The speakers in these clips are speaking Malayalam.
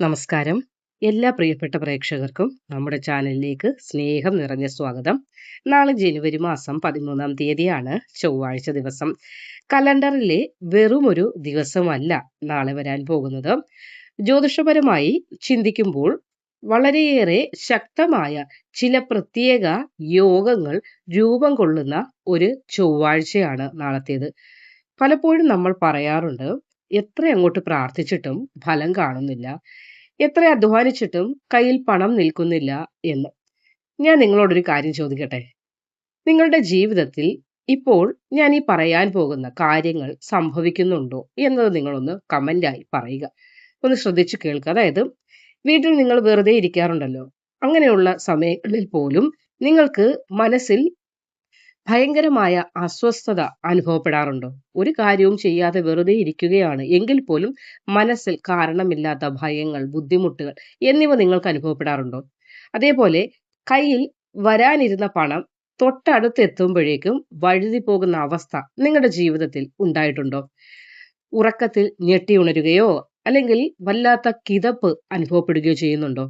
നമസ്കാരം. എല്ലാ പ്രിയപ്പെട്ട പ്രേക്ഷകർക്കും നമ്മുടെ ചാനലിലേക്ക് സ്നേഹം നിറഞ്ഞ സ്വാഗതം. നാളെ ജനുവരി മാസം 13-ാം തീയതിയാണ്, ചൊവ്വാഴ്ച ദിവസം. കലണ്ടറിലെ വെറുമൊരു ദിവസമല്ല നാളെ വരാൻ പോകുന്നത്. ജ്യോതിഷപരമായി ചിന്തിക്കുമ്പോൾ വളരെയേറെ ശക്തമായ ചില പ്രത്യേക യോഗങ്ങൾ രൂപം കൊള്ളുന്ന ഒരു ചൊവ്വാഴ്ചയാണ് നാളത്തേത്. പലപ്പോഴും നമ്മൾ പറയാറുണ്ട്, എത്ര അങ്ങോട്ട് പ്രാർത്ഥിച്ചിട്ടും ഫലം കാണുന്നില്ല, എത്ര അധ്വാനിച്ചിട്ടും കയ്യിൽ പണം നിൽക്കുന്നില്ല എന്ന്. ഞാൻ നിങ്ങളോടൊരു കാര്യം ചോദിക്കട്ടെ. നിങ്ങളുടെ ജീവിതത്തിൽ ഇപ്പോൾ ഞാൻ ഈ പറയാൻ പോകുന്ന കാര്യങ്ങൾ സംഭവിക്കുന്നുണ്ടോ എന്നത് നിങ്ങളൊന്ന് കമന്റായി പറയുക. ഒന്ന് ശ്രദ്ധിച്ചു കേൾക്കുക. അതായത്, വീട്ടിൽ നിങ്ങൾ വെറുതെ ഇരിക്കാറുണ്ടല്ലോ, അങ്ങനെയുള്ള സമയങ്ങളിൽ പോലും നിങ്ങൾക്ക് മനസ്സിൽ ഭയങ്കരമായ അസ്വസ്ഥത അനുഭവപ്പെടാറുണ്ടോ? ഒരു കാര്യവും ചെയ്യാതെ വെറുതെ ഇരിക്കുകയാണ് എങ്കിൽ പോലും മനസ്സിൽ കാരണമില്ലാത്ത ഭയങ്ങൾ, ബുദ്ധിമുട്ടുകൾ എന്നിവ നിങ്ങൾക്ക് അനുഭവപ്പെടാറുണ്ടോ? അതേപോലെ കയ്യിൽ വരാനിരുന്ന പണം തൊട്ടടുത്ത് എത്തുമ്പോഴേക്കും വഴുതി പോകുന്ന അവസ്ഥ നിങ്ങളുടെ ജീവിതത്തിൽ ഉണ്ടായിട്ടുണ്ടോ? ഉറക്കത്തിൽ ഞെട്ടി ഉണരുകയോ അല്ലെങ്കിൽ വല്ലാത്ത കിതപ്പ് അനുഭവപ്പെടുകയോ ചെയ്യുന്നുണ്ടോ?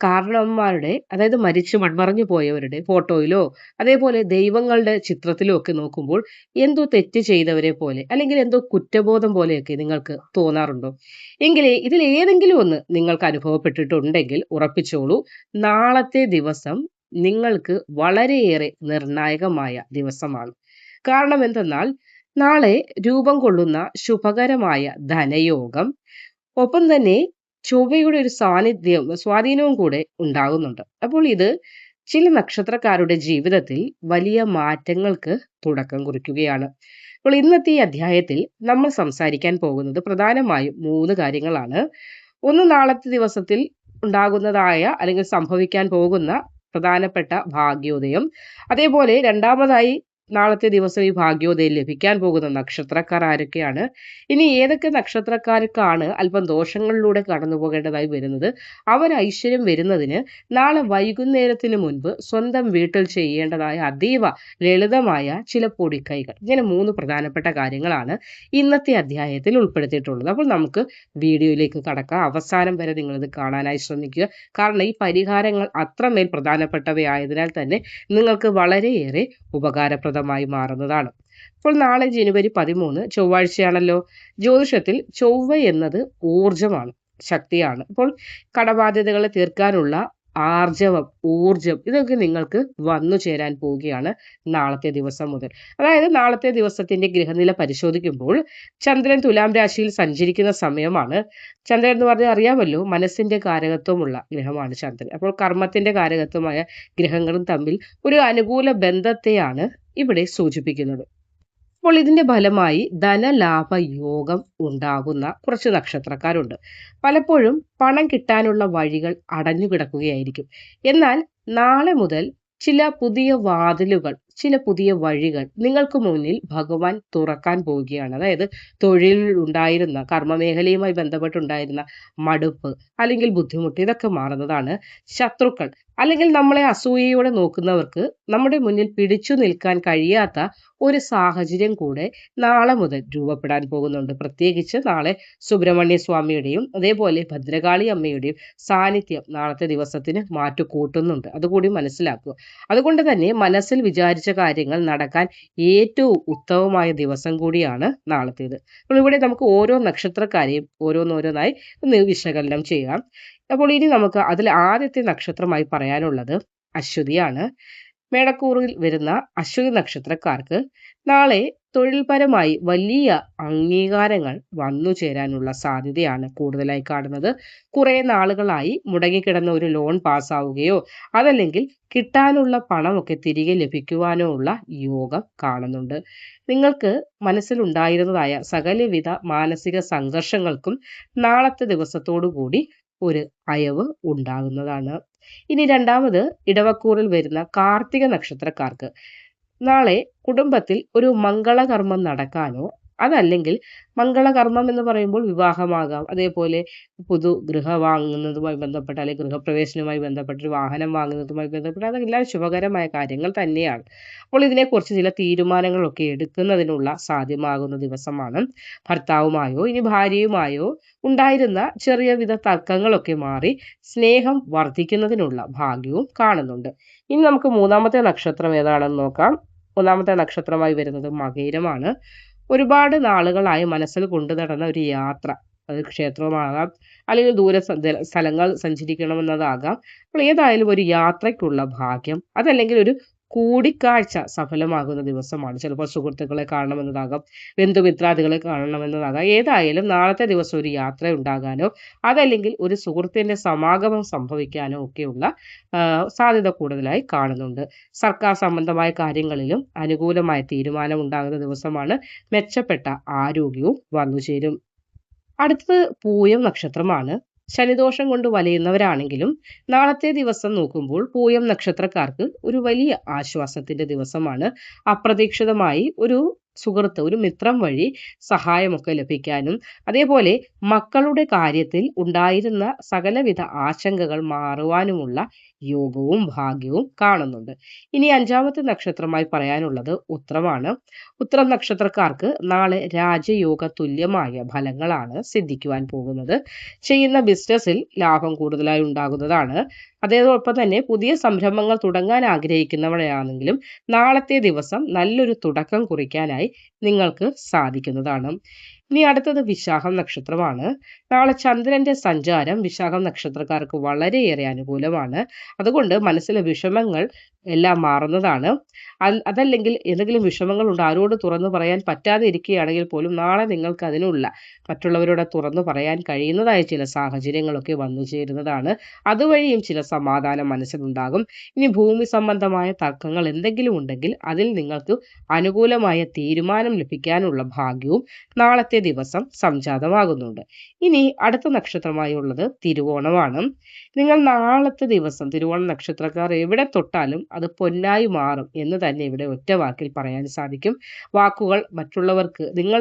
കാരണവന്മാരുടെ, അതായത് മരിച്ചു മൺമറഞ്ഞു പോയവരുടെ ഫോട്ടോയിലോ അതേപോലെ ദൈവങ്ങളുടെ ചിത്രത്തിലോ ഒക്കെ നോക്കുമ്പോൾ എന്തോ തെറ്റ് ചെയ്തവരെ പോലെ അല്ലെങ്കിൽ എന്തോ കുറ്റബോധം പോലെയൊക്കെ നിങ്ങൾക്ക് തോന്നാറുണ്ടോ? എങ്കിലേ ഇതിൽ ഏതെങ്കിലും ഒന്ന് നിങ്ങൾക്ക് അനുഭവപ്പെട്ടിട്ടുണ്ടെങ്കിൽ ഉറപ്പിച്ചോളൂ, നാളത്തെ ദിവസം നിങ്ങൾക്ക് വളരെയേറെ നിർണായകമായ ദിവസമാണ്. കാരണം എന്തെന്നാൽ, നാളെ രൂപം കൊള്ളുന്ന ശുഭകരമായ ധനയോഗം, ഒപ്പം തന്നെ ചൊവ്വയുടെ ഒരു സ്വാധീനവും കൂടെ ഉണ്ടാകുന്നുണ്ട്. അപ്പോൾ ഇത് ചില നക്ഷത്രക്കാരുടെ ജീവിതത്തിൽ വലിയ മാറ്റങ്ങൾക്ക് തുടക്കം കുറിക്കുകയാണ്. അപ്പോൾ ഇന്നത്തെ ഈ അധ്യായത്തിൽ നമ്മൾ സംസാരിക്കാൻ പോകുന്നത് പ്രധാനമായും 3 കാര്യങ്ങളാണ്. ഒന്ന്, നാളത്തെ ദിവസത്തിൽ ഉണ്ടാകുന്നതായ അല്ലെങ്കിൽ സംഭവിക്കാൻ പോകുന്ന പ്രധാനപ്പെട്ട ഭാഗ്യോദയം. അതേപോലെ രണ്ടാമതായി, നാളത്തെ ദിവസം ഈ ഭാഗ്യോദയം ലഭിക്കാൻ പോകുന്ന നക്ഷത്രക്കാർ ആരൊക്കെയാണ്, ഇനി ഏതൊക്കെ നക്ഷത്രക്കാർക്കാണ് അല്പം ദോഷങ്ങളിലൂടെ കടന്നു പോകേണ്ടതായി വരുന്നത്, അവർ ഐശ്വര്യം വരുന്നതിന് നാളെ വൈകുന്നേരത്തിന് മുൻപ് സ്വന്തം വീട്ടിൽ ചെയ്യേണ്ടതായ അതീവ ലളിതമായ ചില പൊടിക്കൈകൾ. ഇങ്ങനെ 3 പ്രധാനപ്പെട്ട കാര്യങ്ങളാണ് ഇന്നത്തെ അധ്യായത്തിൽ ഉൾപ്പെടുത്തിയിട്ടുള്ളത്. അപ്പോൾ നമുക്ക് വീഡിയോയിലേക്ക് കടക്കാം. അവസാനം വരെ നിങ്ങളിത് കാണാനായി ശ്രമിക്കുക. കാരണം ഈ പരിഹാരങ്ങൾ അത്രമേൽ പ്രധാനപ്പെട്ടവയായതിനാൽ തന്നെ നിങ്ങൾക്ക് വളരെയേറെ ഉപകാരപ്രദമായി മാറുന്നതാണ്. അപ്പോൾ നാളെ ജനുവരി 13 ചൊവ്വാഴ്ചയാണല്ലോ. ജ്യോതിഷത്തിൽ ചൊവ്വ എന്നത് ഊർജമാണ്, ശക്തിയാണ്. അപ്പോൾ കടബാധ്യതകളെ തീർക്കാനുള്ള ആർജവം, ഊർജം ഇതൊക്കെ നിങ്ങൾക്ക് വന്നു ചേരാൻ പോവുകയാണ് നാളത്തെ ദിവസം മുതൽ. അതായത് നാളത്തെ ദിവസത്തിന്റെ ഗ്രഹനില പരിശോധിക്കുമ്പോൾ ചന്ദ്രൻ തുലാം രാശിയിൽ സഞ്ചരിക്കുന്ന സമയമാണ്. ചന്ദ്രൻ എന്ന് പറഞ്ഞാൽ അറിയാമല്ലോ, മനസ്സിന്റെ കാരകത്വമുള്ള ഗ്രഹമാണ് ചന്ദ്രൻ. അപ്പോൾ കർമ്മത്തിന്റെ കാരകത്വമായ ഗ്രഹങ്ങളും തമ്മിൽ ഒരു അനുകൂല ബന്ധത്തെയാണ് ഇവിടെ സൂചിപ്പിക്കുന്നത്. അപ്പോൾ ഇതിന്റെ ഫലമായി ധനലാഭ യോഗം ഉണ്ടാകുന്ന കുറച്ച് നക്ഷത്രക്കാരുണ്ട്. പലപ്പോഴും പണം കിട്ടാനുള്ള വഴികൾ അടഞ്ഞു കിടക്കുകയായിരിക്കും. എന്നാൽ നാളെ മുതൽ ചില പുതിയ വാതിലുകൾ, ചില പുതിയ വഴികൾ നിങ്ങൾക്ക് മുന്നിൽ ഭഗവാൻ തുറക്കാൻ പോവുകയാണ്. അതായത് തൊഴിലിൽ ഉണ്ടായിരുന്ന, കർമ്മമേഖലയുമായി ബന്ധപ്പെട്ടുണ്ടായിരുന്ന മടുപ്പ് അല്ലെങ്കിൽ ബുദ്ധിമുട്ട് ഇതൊക്കെ മാറുന്നതാണ്. ശത്രുക്കൾ അല്ലെങ്കിൽ നമ്മളെ അസൂയയോടെ നോക്കുന്നവർക്ക് നമ്മുടെ മുന്നിൽ പിടിച്ചു നിൽക്കാൻ കഴിയാത്ത ഒരു സാഹചര്യം കൂടെ നാളെ മുതൽ രൂപപ്പെടാൻ പോകുന്നുണ്ട്. പ്രത്യേകിച്ച് നാളെ സുബ്രഹ്മണ്യ സ്വാമിയുടെയും അതേപോലെ ഭദ്രകാളി അമ്മയുടെയും സാന്നിധ്യം നാളത്തെ ദിവസത്തിന് മാറ്റുകൂട്ടുന്നുണ്ട്. അതുകൂടി മനസ്സിലാക്കുക. അതുകൊണ്ട് തന്നെ മനസ്സിൽ വിചാരിച്ച കാര്യങ്ങൾ നടക്കാൻ ഏറ്റവും ഉത്തമമായ ദിവസം കൂടിയാണ് നാളത്തേത്. അപ്പോൾ ഇവിടെ നമുക്ക് ഓരോ നക്ഷത്രക്കാരെയും ഓരോന്നോരോന്നായി ഒന്ന് വിശകലനം ചെയ്യാം. അപ്പോൾ ഇനി നമുക്ക് അതിൽ ആദ്യത്തെ നക്ഷത്രമായി പറയാനുള്ളത് അശ്വതിയാണ്. മേടക്കൂറിൽ വരുന്ന അശ്വതി നക്ഷത്രക്കാർക്ക് നാളെ തൊഴിൽപരമായി വലിയ അംഗീകാരങ്ങൾ വന്നു ചേരാനുള്ള സാധ്യതയാണ് കൂടുതലായി കാണുന്നത്. കുറെ നാളുകളായി മുടങ്ങിക്കിടന്ന ഒരു ലോൺ പാസ്സാവുകയോ അതല്ലെങ്കിൽ കിട്ടാനുള്ള പണമൊക്കെ തിരികെ ലഭിക്കുവാനോ ഉള്ള യോഗം കാണുന്നുണ്ട്. നിങ്ങൾക്ക് മനസ്സിലുണ്ടായിരുന്നതായ സകലവിധ മാനസിക സംഘർഷങ്ങൾക്കും നാളത്തെ ദിവസത്തോടു കൂടി ഒരു അയവ് ഉണ്ടാകുന്നതാണ്. ഇനി രണ്ടാമത്, ഇടവക്കൂറിൽ വരുന്ന കാർത്തിക നക്ഷത്രക്കാർക്ക് നാളെ കുടുംബത്തിൽ ഒരു മംഗളകർമ്മം നടക്കാനോ അതല്ലെങ്കിൽ മംഗളകർമ്മം എന്ന് പറയുമ്പോൾ വിവാഹമാകാം, അതേപോലെ ഗൃഹ വാങ്ങുന്നതുമായി ബന്ധപ്പെട്ട അല്ലെങ്കിൽ ഗൃഹപ്രവേശനവുമായി ബന്ധപ്പെട്ട ഒരു വാഹനം വാങ്ങുന്നതുമായി ബന്ധപ്പെട്ട അതെല്ലാം ശുഭകരമായ കാര്യങ്ങൾ തന്നെയാണ്. അപ്പോൾ ഇതിനെക്കുറിച്ച് ചില തീരുമാനങ്ങളൊക്കെ എടുക്കുന്നതിനുള്ള സാധ്യമാകുന്ന ദിവസമാണ്. ഭർത്താവുമായോ ഇനി ഭാര്യയുമായോ ഉണ്ടായിരുന്ന ചെറിയ വിധ തർക്കങ്ങളൊക്കെ മാറി സ്നേഹം വർദ്ധിക്കുന്നതിനുള്ള ഭാഗ്യവും കാണുന്നുണ്ട്. ഇനി നമുക്ക് മൂന്നാമത്തെ നക്ഷത്രം ഏതാണെന്ന് നോക്കാം. മൂന്നാമത്തെ നക്ഷത്രമായി വരുന്നത് മകയിരമാണ്. ഒരുപാട് നാളുകളായി മനസ്സിൽ കൊണ്ടു നടന്ന ഒരു യാത്ര, അത് ക്ഷേത്രമാകാം അല്ലെങ്കിൽ ദൂര സ്ഥലങ്ങൾ സഞ്ചരിക്കണമെന്നതാകാം. അപ്പോൾ ഏതായാലും ഒരു യാത്രയ്ക്കുള്ള ഭാഗ്യം, അതല്ലെങ്കിൽ ഒരു കൂടിക്കാഴ്ച സഫലമാകുന്ന ദിവസമാണ്. ചിലപ്പോൾ സുഹൃത്തുക്കളെ കാണണമെന്നതാകാം, ബന്ധുമിത്രാദികളെ കാണണമെന്നതാകാം. ഏതായാലും നാളത്തെ ദിവസം ഒരു യാത്ര ഉണ്ടാകാനോ അതല്ലെങ്കിൽ ഒരു സുഹൃത്തിന്റെ സമാഗമം സംഭവിക്കാനോ ഒക്കെയുള്ള സാധ്യത കൂടുതലായി കാണുന്നുണ്ട്. സർക്കാർ സംബന്ധമായ കാര്യങ്ങളിലും അനുകൂലമായ തീരുമാനം ഉണ്ടാകുന്ന ദിവസമാണ്. മെച്ചപ്പെട്ട ആരോഗ്യവും വന്നുചേരും. അടുത്തത് പൂയം നക്ഷത്രമാണ്. ശനിദോഷം കൊണ്ട് വലയുന്നവരാണെങ്കിലും നാളത്തെ ദിവസം നോക്കുമ്പോൾ പൂയം നക്ഷത്രക്കാർക്ക് ഒരു വലിയ ആശ്വാസത്തിന്റെ ദിവസമാണ്. അപ്രതീക്ഷിതമായി ഒരു സുഹൃത്ത്, ഒരു മിത്രം വഴി സഹായമൊക്കെ ലഭിക്കാനും അതേപോലെ മക്കളുടെ കാര്യത്തിൽ ഉണ്ടായിരുന്ന സകലവിധ ആശങ്കകൾ മാറുവാനുമുള്ള യോഗവും ഭാഗ്യവും കാണുന്നുണ്ട്. ഇനി അഞ്ചാമത്തെ നക്ഷത്രമായി പറയാനുള്ളത് ഉത്രമാണ്. ഉത്രം നക്ഷത്രക്കാർക്ക് നാളെ രാജയോഗ തുല്യമായ ഫലങ്ങളാണ് സിദ്ധിക്കുവാൻ പോകുന്നത്. ചെയ്യുന്ന ബിസിനസ്സിൽ ലാഭം കൂടുതലായി ഉണ്ടാകുന്നതാണ്. അതേപോലെ തന്നെ പുതിയ സംരംഭങ്ങൾ തുടങ്ങാൻ ആഗ്രഹിക്കുന്നവരാണെങ്കിലും നാളത്തെ ദിവസം നല്ലൊരു തുടക്കം കുറിക്കാനായി നിങ്ങൾക്ക് സാധിക്കുന്നതാണ്. ഇനി അടുത്തത് വിശാഖം നക്ഷത്രമാണ്. നാളെ ചന്ദ്രന്റെ സഞ്ചാരം വിശാഖം നക്ഷത്രക്കാർക്ക് വളരെയേറെ അനുകൂലമാണ്. അതുകൊണ്ട് മനസ്സിലെ വിഷമങ്ങൾ എല്ലാം മാറുന്നതാണ്. അതല്ലെങ്കിൽ എന്തെങ്കിലും വിഷമങ്ങളുണ്ട്, ആരോട് തുറന്നു പറയാൻ പറ്റാതെ ഇരിക്കുകയാണെങ്കിൽ പോലും നാളെ നിങ്ങൾക്ക് അതിനുള്ള മറ്റുള്ളവരോട് തുറന്നു പറയാൻ കഴിയുന്നതായ ചില സാഹചര്യങ്ങളൊക്കെ വന്നു ചേരുന്നതാണ്. അതുവഴിയും ചില സമാധാനം മനസ്സിലുണ്ടാകും. ഇനി ഭൂമി സംബന്ധമായ തർക്കങ്ങൾ എന്തെങ്കിലും ഉണ്ടെങ്കിൽ അതിൽ നിങ്ങൾക്ക് അനുകൂലമായ തീരുമാനം ലഭിക്കാനുള്ള ഭാഗ്യവും നാളത്തെ ദിവസം സംജാതമാകുന്നുണ്ട്. ഇനി അടുത്ത നക്ഷത്രമായി ഉള്ളത് തിരുവോണമാണ്. നിങ്ങൾ നാളത്തെ ദിവസം തിരുവോണ നക്ഷത്രക്കാർ എവിടെ തൊട്ടാലും അത് പൊന്നായി മാറും എന്ന് തന്നെ ഇവിടെ ഒറ്റ വാക്കിൽ പറയാൻ സാധിക്കും. വാക്കുകൾ മറ്റുള്ളവർക്ക് നിങ്ങൾ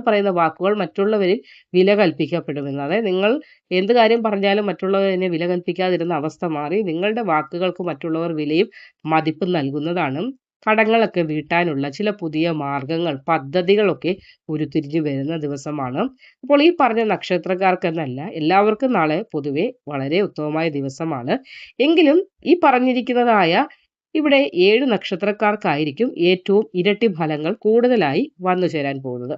പറയുന്ന വാക്കുകൾ മറ്റുള്ളവരിൽ വില കൽപ്പിക്കപ്പെടുമെന്ന്. അതായത് നിങ്ങൾ എന്ത് കാര്യം പറഞ്ഞാലും മറ്റുള്ളവരെ വില കൽപ്പിക്കാതിരുന്ന അവസ്ഥ മാറി നിങ്ങളുടെ വാക്കുകൾക്ക് മറ്റുള്ളവർ വിലയും മതിപ്പും നൽകുന്നതാണ്. കടങ്ങളൊക്കെ വീട്ടാനുള്ള ചില പുതിയ മാർഗങ്ങൾ, പദ്ധതികളൊക്കെ ഉരുത്തിരിഞ്ഞു വരുന്ന ദിവസമാണ്. അപ്പോൾ ഈ പറഞ്ഞ നക്ഷത്രക്കാർക്കെന്നല്ല എല്ലാവർക്കും നാളെ പൊതുവെ വളരെ ഉത്തമമായ ദിവസമാണ്. എങ്കിലും ഈ പറഞ്ഞിരിക്കുന്നതായ ഇവിടെ 7 നക്ഷത്രക്കാർക്കായിരിക്കും ഏറ്റവും ഇരട്ടി ഫലങ്ങൾ കൂടുതലായി വന്നു ചേരാൻ പോകുന്നത്.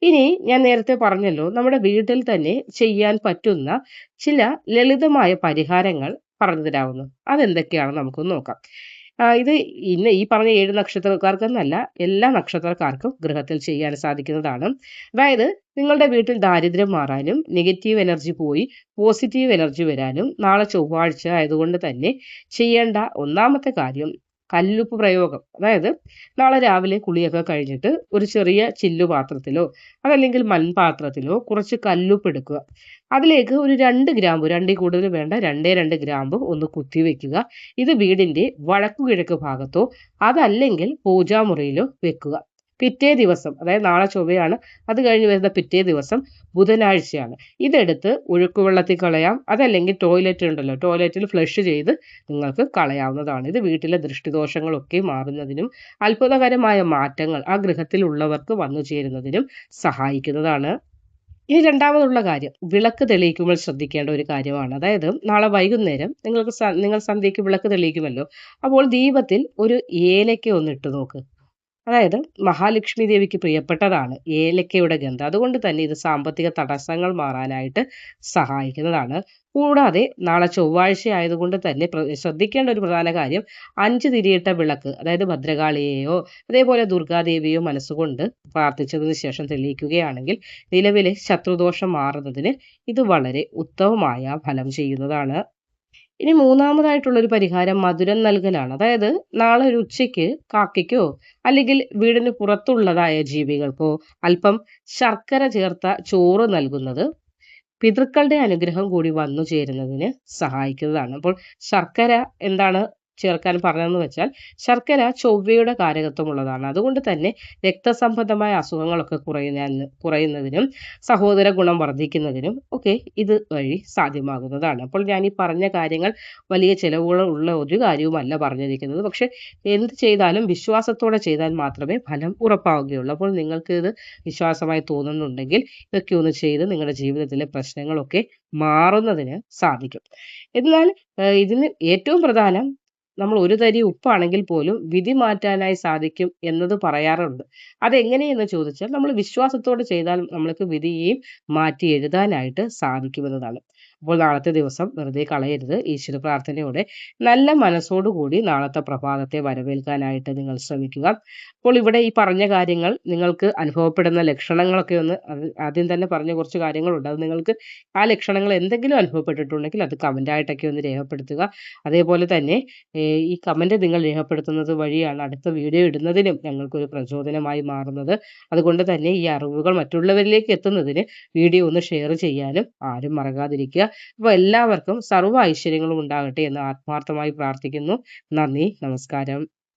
ഇനി ഞാൻ നേരത്തെ പറഞ്ഞല്ലോ, നമ്മുടെ വീട്ടിൽ തന്നെ ചെയ്യാൻ പറ്റുന്ന ചില ലളിതമായ പരിഹാരങ്ങൾ പറഞ്ഞു തരാവുന്നു. അതെന്തൊക്കെയാണെന്ന് നമുക്കൊന്ന് നോക്കാം. ഇത് ഈ പറഞ്ഞ 7 നക്ഷത്രക്കാർക്കെന്നല്ല എല്ലാ നക്ഷത്രക്കാർക്കും ഗൃഹത്തിൽ ചെയ്യാൻ സാധിക്കുന്നതാണ്. അതായത് നിങ്ങളുടെ വീട്ടിൽ ദാരിദ്ര്യം മാറാനും നെഗറ്റീവ് എനർജി പോയി പോസിറ്റീവ് എനർജി വരാനും നാളെ ചൊവ്വാഴ്ച ആയതുകൊണ്ട് തന്നെ ചെയ്യേണ്ട ഒന്നാമത്തെ കാര്യം കല്ലുപ്പ് പ്രയോഗം. അതായത് നാളെ രാവിലെ കുളിയൊക്കെ കഴിഞ്ഞിട്ട് ഒരു ചെറിയ ചില്ലുപാത്രത്തിലോ അതല്ലെങ്കിൽ മൺപാത്രത്തിലോ കുറച്ച് കല്ലുപ്പ് എടുക്കുക. അതിലേക്ക് ഒരു 2 ഗ്രാമ്പു, 2 കൂടുതൽ വേണ്ട, 2 ഗ്രാമ്പു ഒന്ന് കുത്തി വെക്കുക. ഇത് വീടിന്റെ വടക്കു കിഴക്ക് ഭാഗത്തോ അതല്ലെങ്കിൽ പൂജാമുറിയിലോ വെക്കുക. പിറ്റേ ദിവസം, അതായത് നാളെ ചൊവ്വയാണ്, അത് കഴിഞ്ഞ് വരുന്ന പിറ്റേ ദിവസം ബുധനാഴ്ചയാണ്, ഇതെടുത്ത് ഒഴുക്കുവെള്ളത്തിൽ കളയാം. അതല്ലെങ്കിൽ ടോയ്ലറ്റ് ഉണ്ടല്ലോ, ടോയ്ലറ്റിൽ ഫ്ലഷ് ചെയ്ത് നിങ്ങൾക്ക് കളയാവുന്നതാണ്. ഇത് വീട്ടിലെ ദൃഷ്ടിദോഷങ്ങളൊക്കെ മാറുന്നതിനും അത്ഭുതകരമായ മാറ്റങ്ങൾ ആ ഗൃഹത്തിലുള്ളവർക്ക് വന്നു ചേരുന്നതിനും സഹായിക്കുന്നതാണ്. ഇനി രണ്ടാമതുള്ള കാര്യം വിളക്ക് തെളിയിക്കുമ്പോൾ ശ്രദ്ധിക്കേണ്ട ഒരു കാര്യമാണ്. അതായത് നാളെ വൈകുന്നേരം നിങ്ങൾ സന്ധ്യയ്ക്ക് വിളക്ക് തെളിയിക്കുമല്ലോ, അപ്പോൾ ദീപത്തിൽ ഒരു ഏലക്ക ഒന്ന് ഇട്ട് നോക്ക്. അതായത് മഹാലക്ഷ്മി ദേവിക്ക് പ്രിയപ്പെട്ടതാണ് ഏലക്കയുടെ ഗന്ധം. അതുകൊണ്ട് തന്നെ ഇത് സാമ്പത്തിക തടസ്സങ്ങൾ മാറാനായിട്ട് സഹായിക്കുന്നതാണ്. കൂടാതെ നാളെ ചൊവ്വാഴ്ച ആയതുകൊണ്ട് തന്നെ ശ്രദ്ധിക്കേണ്ട ഒരു പ്രധാന കാര്യം 5 തിരിയിട്ട വിളക്ക്, അതായത് ഭദ്രകാളിയെയോ അതേപോലെ ദുർഗാദേവിയോ മനസ്സുകൊണ്ട് പ്രാർത്ഥിച്ചതിന് ശേഷം തെളിയിക്കുകയാണെങ്കിൽ നിലവിലെ ശത്രുദോഷം മാറുന്നതിന് ഇത് വളരെ ഉത്തമമായ ഫലം ചെയ്യുന്നതാണ്. ഇനി മൂന്നാമതായിട്ടുള്ള ഒരു പരിഹാരം മധുരം നൽകലാണ്. അതായത് നാളെ ഒരു ഉച്ചയ്ക്ക് കാക്കയ്ക്കോ അല്ലെങ്കിൽ വീടിന് പുറത്തുള്ളതായ ജീവികൾക്കോ അല്പം ശർക്കര ചേർത്ത ചോറ് നൽകുന്നത് പിതൃക്കളുടെ അനുഗ്രഹം കൂടി വന്നു ചേരുന്നതിന് സഹായിക്കുന്നതാണ്. അപ്പോൾ ശർക്കര എന്താണ്? ചേർക്കാൻ പറഞ്ഞതെന്ന് വെച്ചാൽ ശർക്കര ചൊവ്വയുടെ കാരകത്വമുള്ളതാണ്. അതുകൊണ്ട് തന്നെ രക്തസംബന്ധമായ അസുഖങ്ങളൊക്കെ കുറയുന്നതിനും സഹോദര ഗുണം വർദ്ധിക്കുന്നതിനും ഒക്കെ ഇത് വഴി സാധ്യമാകുന്നതാണ്. അപ്പോൾ ഞാൻ ഈ പറഞ്ഞ കാര്യങ്ങൾ വലിയ ചിലവുകളുള്ള ഒരു കാര്യവുമല്ല പറഞ്ഞിരിക്കുന്നത്. പക്ഷെ എന്ത് ചെയ്താലും വിശ്വാസത്തോടെ ചെയ്താൽ മാത്രമേ ഫലം ഉറപ്പാവുകയുള്ളൂ. അപ്പോൾ നിങ്ങൾക്ക് ഇത് വിശ്വാസമായി തോന്നുന്നുണ്ടെങ്കിൽ ഇതൊക്കെ ഒന്ന് ചെയ്ത് നിങ്ങളുടെ ജീവിതത്തിലെ പ്രശ്നങ്ങളൊക്കെ മാറുന്നതിന് സാധിക്കും. എന്നാൽ ഇതിന് ഏറ്റവും പ്രധാനം നമ്മൾ ഒരു തരി ഉപ്പാണെങ്കിൽ പോലും വിധി മാറ്റാനായി സാധിക്കും എന്നത് പറയാറുണ്ട്. അതെങ്ങനെയെന്ന് ചോദിച്ചാൽ നമ്മൾ വിശ്വാസത്തോടെ ചെയ്താൽ നമ്മൾക്ക് വിധിയെയും മാറ്റി എഴുതാനായിട്ട് സാധിക്കുമെന്നതാണ്. അപ്പോൾ നാളത്തെ ദിവസം വെറുതെ കളയരുത്. ഈശ്വര പ്രാർത്ഥനയോടെ നല്ല മനസ്സോടുകൂടി നാളത്തെ പ്രഭാതത്തെ വരവേൽക്കാനായിട്ട് നിങ്ങൾ ശ്രമിക്കുക. അപ്പോൾ ഇവിടെ ഈ പറഞ്ഞ കാര്യങ്ങൾ നിങ്ങൾക്ക് അനുഭവപ്പെടുന്ന ലക്ഷണങ്ങളൊക്കെ ഒന്ന് ആദ്യം തന്നെ പറഞ്ഞ കുറച്ച് കാര്യങ്ങളുണ്ട്. അത് നിങ്ങൾക്ക് ആ ലക്ഷണങ്ങൾ എന്തെങ്കിലും അനുഭവപ്പെട്ടിട്ടുണ്ടെങ്കിൽ അത് കമൻ്റായിട്ടൊക്കെ ഒന്ന് രേഖപ്പെടുത്തുക. അതേപോലെ തന്നെ ഈ കമൻ്റ് നിങ്ങൾ രേഖപ്പെടുത്തുന്നത് വഴിയാണ് അടുത്ത വീഡിയോ ഇടുന്നതിനും ഞങ്ങൾക്കൊരു പ്രചോദനമായി മാറുന്നത്. അതുകൊണ്ട് തന്നെ ഈ അറിവുകൾ മറ്റുള്ളവരിലേക്ക് എത്തുന്നതിന് വീഡിയോ ഒന്ന് ഷെയർ ചെയ്യാനും ആരും മറക്കാതിരിക്കുക. അപ്പോൾ എല്ലാവർക്കും സർവ്വ ഐശ്വര്യങ്ങളും ഉണ്ടാകട്ടെ എന്ന് ആത്മാർത്ഥമായി പ്രാർത്ഥിക്കുന്നു. നന്ദി, നമസ്കാരം.